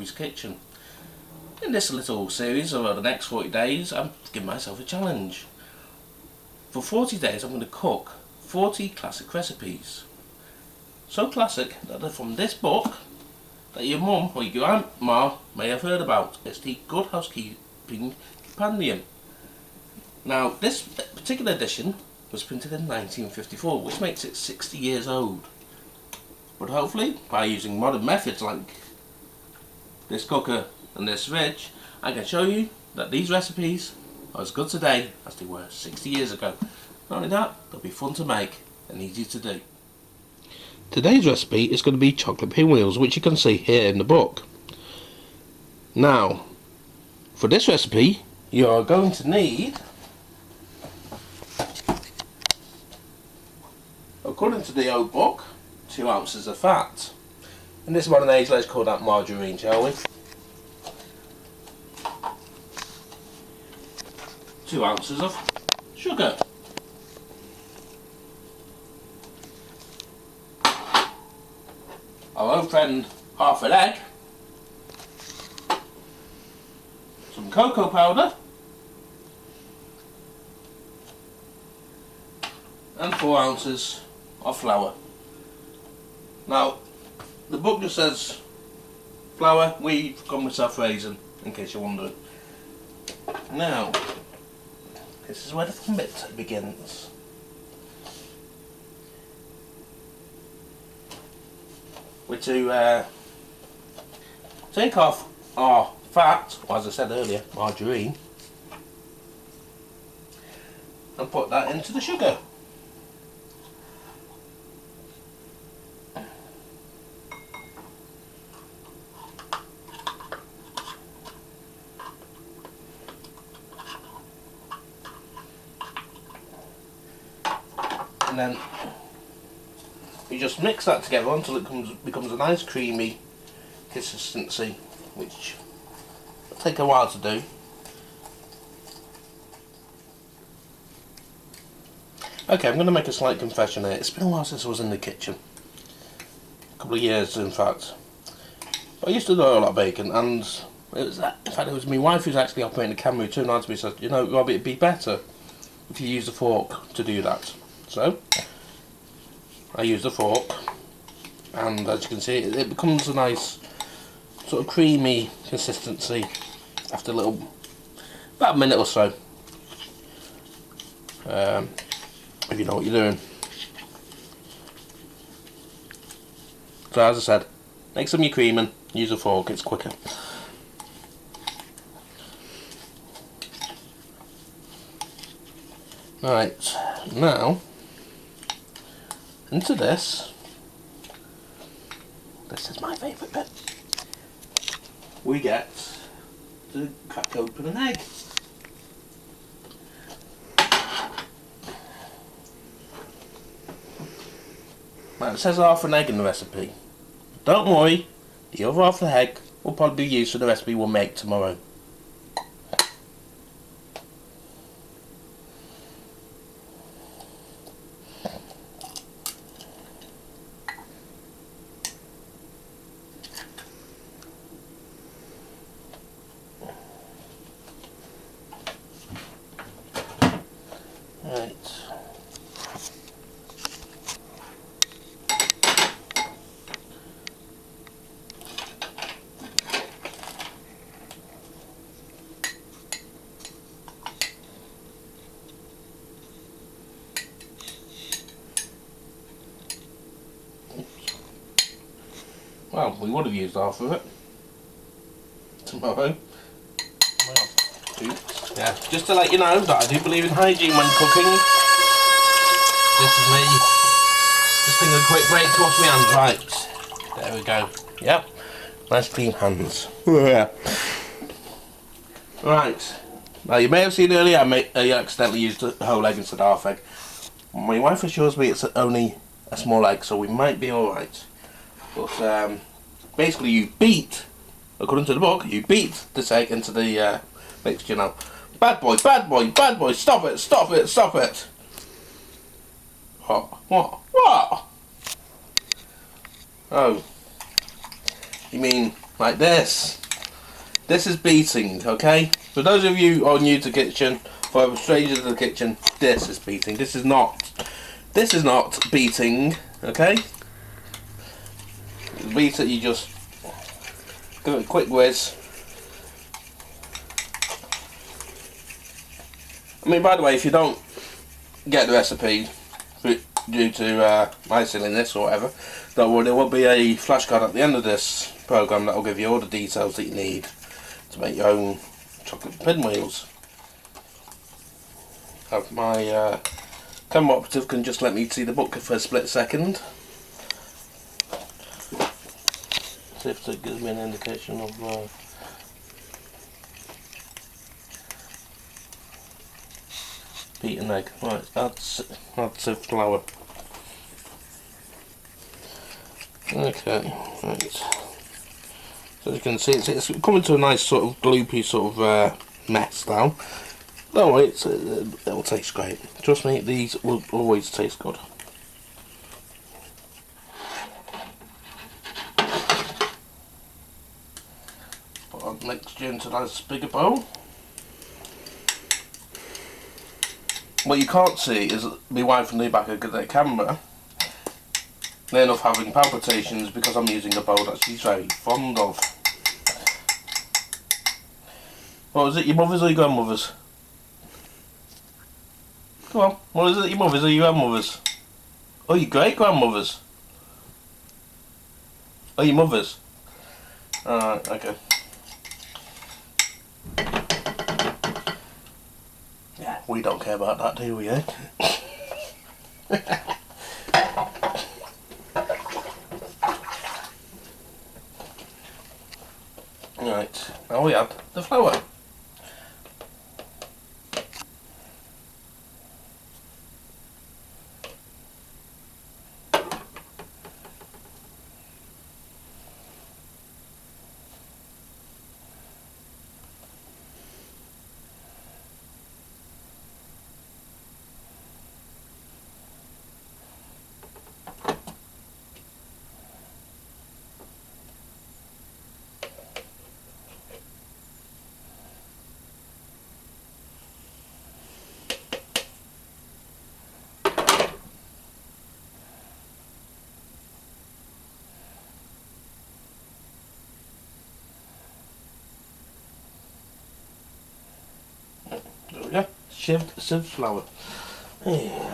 Robbie's Kitchen. In this little series over the next 40 days, I'm giving myself a challenge. For 40 days I'm going to cook 40 classic recipes. So classic that they're from this book that your mum or your grandma may have heard about. It's the Good Housekeeping Compendium. Now this particular edition was printed in 1954, which makes it 60 years old. But hopefully, by using modern methods like this cooker and this fridge, I can show you that these recipes are as good today as they were 60 years ago. Not only that, they'll be fun to make and easy to do. Today's recipe is going to be chocolate pinwheels, which you can see here in the book. Now, for this recipe, you are going to need, according to the old book, 2 ounces of fat. In this modern age, let's call that margarine, shall we? 2 ounces of sugar. Our old friend, half an egg. Some cocoa powder. And 4 ounces of flour. Now, the book just says flour, we've gone with self-raising, in case you're wondering. Now, this is where the fun bit begins. We're to take off our fat, or as I said earlier, margarine, and put that into the sugar. And then you just mix that together until it becomes a nice creamy consistency, which will take a while to do. Okay, I'm going to make a slight confession here. It's been a while since I was in the kitchen. A couple of years, in fact. But I used to do a lot of baking, and in fact it was my wife who's actually operating the camera who turned around to me and said, you know, Robbie, it'd be better if you use a fork to do that. So I used a fork, and as you can see, it becomes a nice sort of creamy consistency after about a minute or so. If you know what you're doing. So as I said, make some of your cream and use a fork, it's quicker. Right, now into this is my favourite bit. We get to crack open an egg. Now it says half an egg in the recipe. Don't worry, the other half of the egg will probably be used for the recipe we'll make tomorrow. Right. Well, we would have used half of it tomorrow. Yeah, just to let you know that I do believe in hygiene when cooking. This is me just taking a quick break to wash my hands. Right, there we go. Yep, nice clean hands. Yeah. Right, now you may have seen earlier I accidentally used a whole egg instead of half egg. My wife assures me it's only a small egg, so we might be alright. But basically you beat, according to the book, you beat this egg into the mixture now. Bad boy, bad boy, bad boy, stop it, stop it, stop it. What? Oh. You mean like this. This is beating, okay? For those of you who are new to the kitchen, for strangers to the kitchen, this is beating. This is not beating, okay? Beat it, you just give it a quick whiz. I mean, by the way, if you don't get the recipe due to my stealing this or whatever, don't worry, there will be a flashcard at the end of this program that will give you all the details that you need to make your own chocolate pinwheels. Have my camera operative can just let me see the book for a split second. See if it gives me an indication of beaten egg. Right, add sieve flour. Okay, right. So as you can see, it's coming to a nice sort of gloopy sort of mess now. Don't worry, it'll taste great. Trust me, these will always taste good. Put our mixture into this bigger bowl. What you can't see is my wife and the back of the camera. They're enough having palpitations because I'm using a bowl that she's very fond of. What was it, your mother's or your grandmother's? Come on, what is it, your mother's or your grandmother's? Oh, your great grandmother's? Oh, your mother's? Alright, okay. Yeah, we don't care about that, do we, eh? Right, now we add the flour. There we go, sieved flour. Yeah.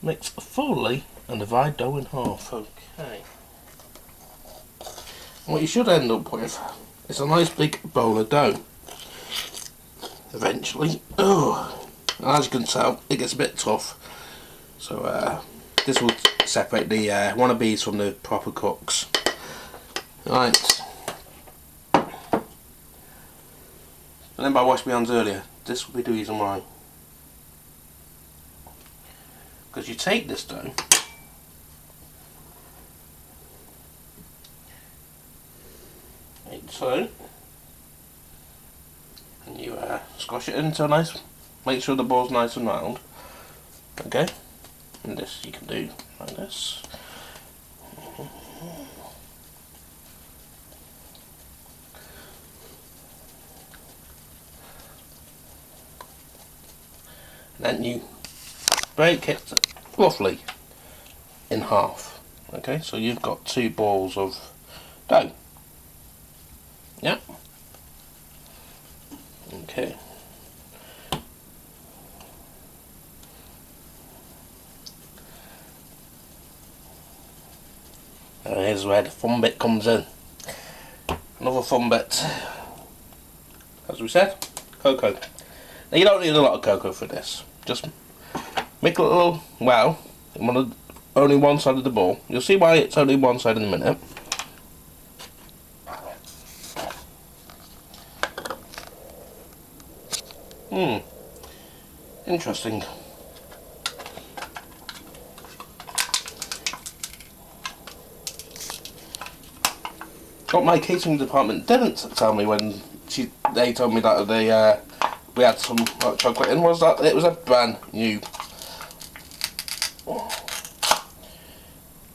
Mix fully and divide dough in half. Okay. What you should end up with is a nice big bowl of dough. Eventually. Oh, as you can tell, it gets a bit tough. So this will separate the wannabes from the proper cooks. Right. And then I washed my hands earlier. This will be the reason why. Because you take this dough, like so, and you squash it into a nice, make sure the ball's nice and round, okay, and this you can do like this. And then you break it roughly in half. Okay, so you've got 2 balls of dough. Yep. Okay. And here's where the fun bit comes in. Another fun bit, as we said, cocoa. Now you don't need a lot of cocoa for this. Just make a little well in only one side of the bowl. You'll see why it's only one side in a minute. Interesting. What my catering department didn't tell me when they told me that we had some hot chocolate in was that it was a brand new.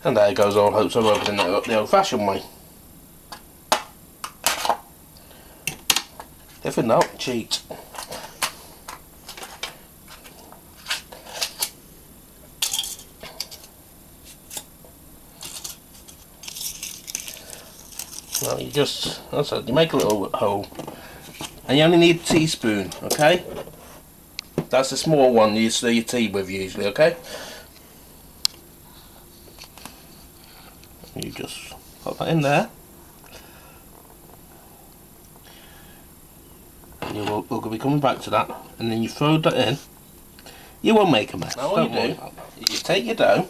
And there goes all hopes of opening it up the old-fashioned way. If in doubt, cheat. Well, you just, as I said, you make a little hole, and you only need a teaspoon, okay? That's the small one you stir your tea with usually, okay? You just put that in there, and we'll be coming back to that, and then you throw that in. You won't make a mess. Now what you do, you take your dough,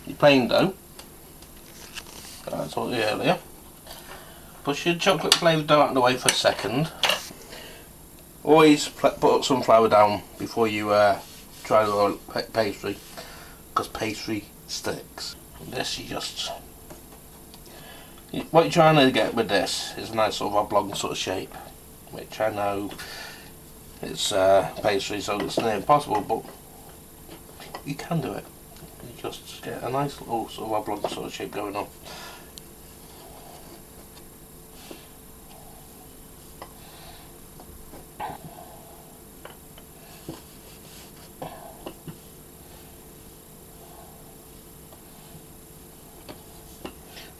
your plain dough, that's what we earlier. Push your chocolate flavoured dough out of the way for a second. Always put some flour down before you try the pastry, because pastry sticks. This you just, what you're trying to get with this is a nice sort of oblong sort of shape, which I know it's pastry, so it's near impossible, but you can do it. You just get a nice little sort of oblong sort of shape going on.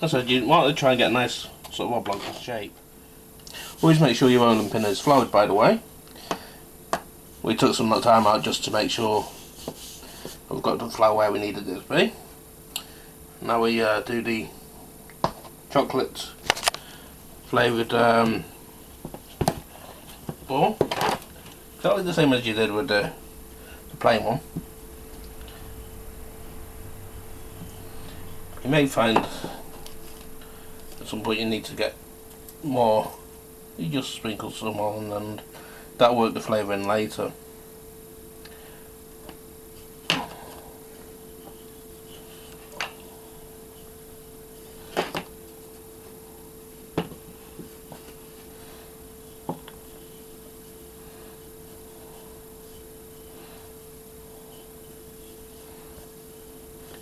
So you want to try and get a nice sort of oblong shape. Always make sure your rolling pin is floured, by the way. We took some time out just to make sure we've got the flour where we needed it to be. Now we do the chocolate flavoured ball. Exactly the same as you did with the plain one. You may find at some point you need to get more. You just sprinkle some on and that'll work the flavour in later.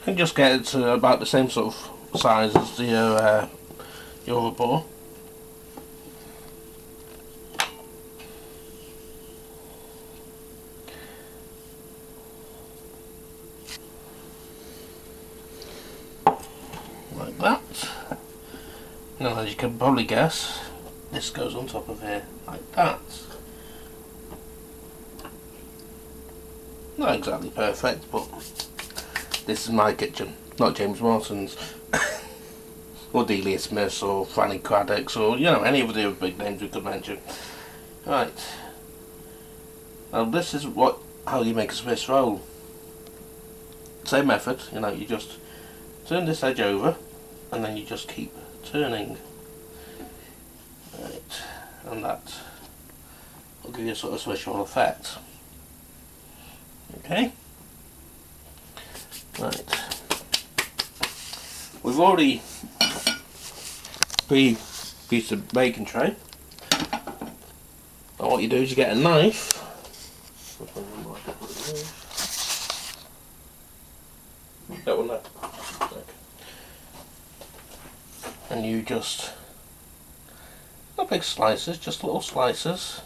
And just get it to about the same sort of size as the your other ball. Like that. Now, as you can probably guess, this goes on top of here like that. Not exactly perfect, but this is my kitchen, not James Martin's. Or Delia Smith's or Franny Craddock's, or you know, any of the other big names we could mention. Right. Now this is how you make a Swiss roll. Same method, you know, you just turn this edge over and then you just keep turning. Right. And that will give you a sort of Swiss roll effect. Okay. Right. We've already pre-pieced the baking tray. And what you do is you get a knife. That one there. And you just, not big slices, just little slices.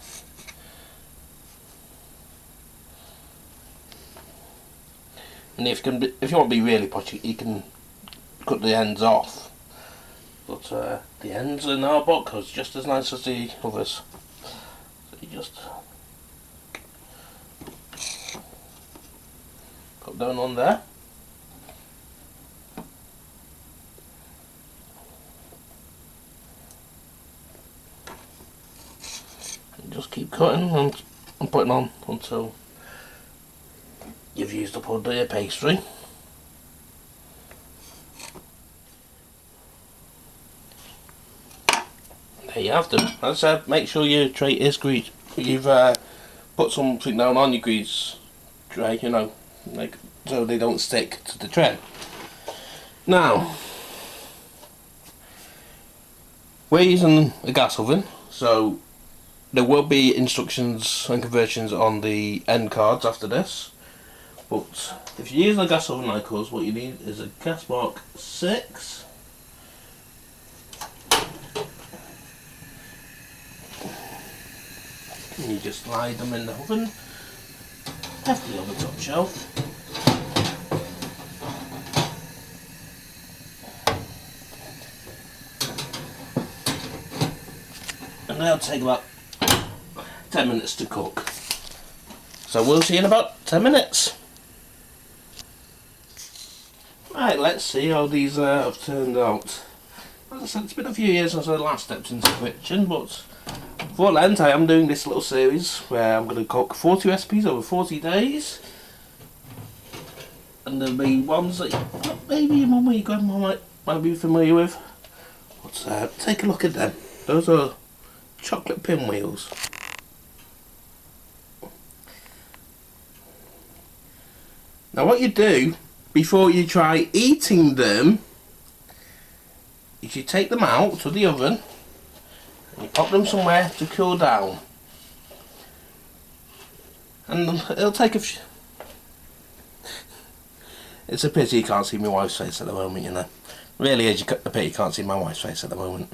And if you want to be really potty, you can cut the ends off. But the ends in our box are just as nice as the others. So you just put down on there. And just keep cutting and putting on until you've used up all the pastry. There you have them. As I said, make sure your tray is greased. You've put something down on your grease tray, you know, like so they don't stick to the tray. Now, we're using a gas oven, so There will be instructions and conversions on the end cards after this, but if you're using a gas oven like us, what you need is a gas mark 6. And you just slide them in the oven, heftily on the top shelf. And they'll take about 10 minutes to cook. So we'll see in about 10 minutes. Right, let's see how these have turned out. As I said, it's been a few years since I last stepped into the kitchen, but for Lent I am doing this little series where I'm going to cook 40 recipes over 40 days. And there'll be ones that maybe your mum or your grandma might be familiar with. But take a look at them. Those are chocolate pinwheels. Now what you do before you try eating them is you take them out of the oven and you pop them somewhere to cool down. And it'll take a few... It's a pity you can't see my wife's face at the moment, you know. Really is a pity you can't see my wife's face at the moment.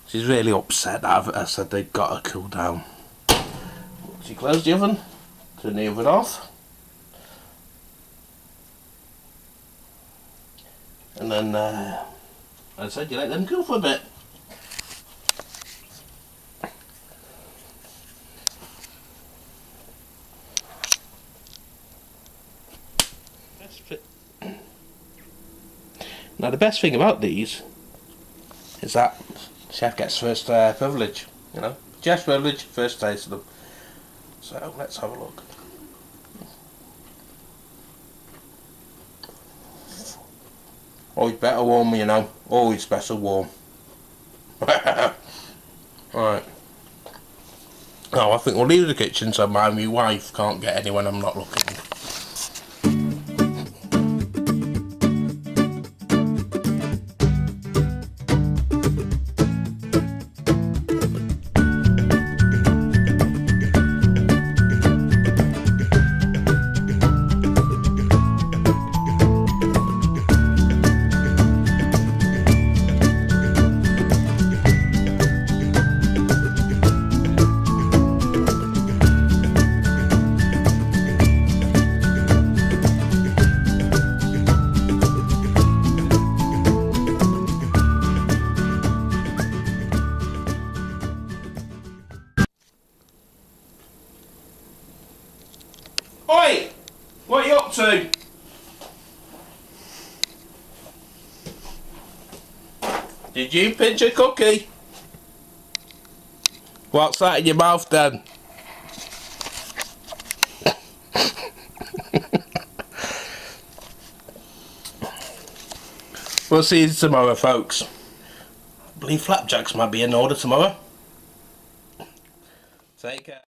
She's really upset that I said they've got to cool down. So you close the oven, turn the oven off, and then, as I said, you let them cool for a bit. Now the best thing about these is that chef gets first privilege, you know. Chef's privilege, first taste of them. So let's have a look. Always better warm, you know. Always better warm. Right. Oh, I think we'll leave the kitchen so my wife can't get any when I'm not looking. Oi! What are you up to? Did you pinch a cookie? What's that in your mouth then? We'll see you tomorrow, folks. I believe flapjacks might be in order tomorrow. Take care.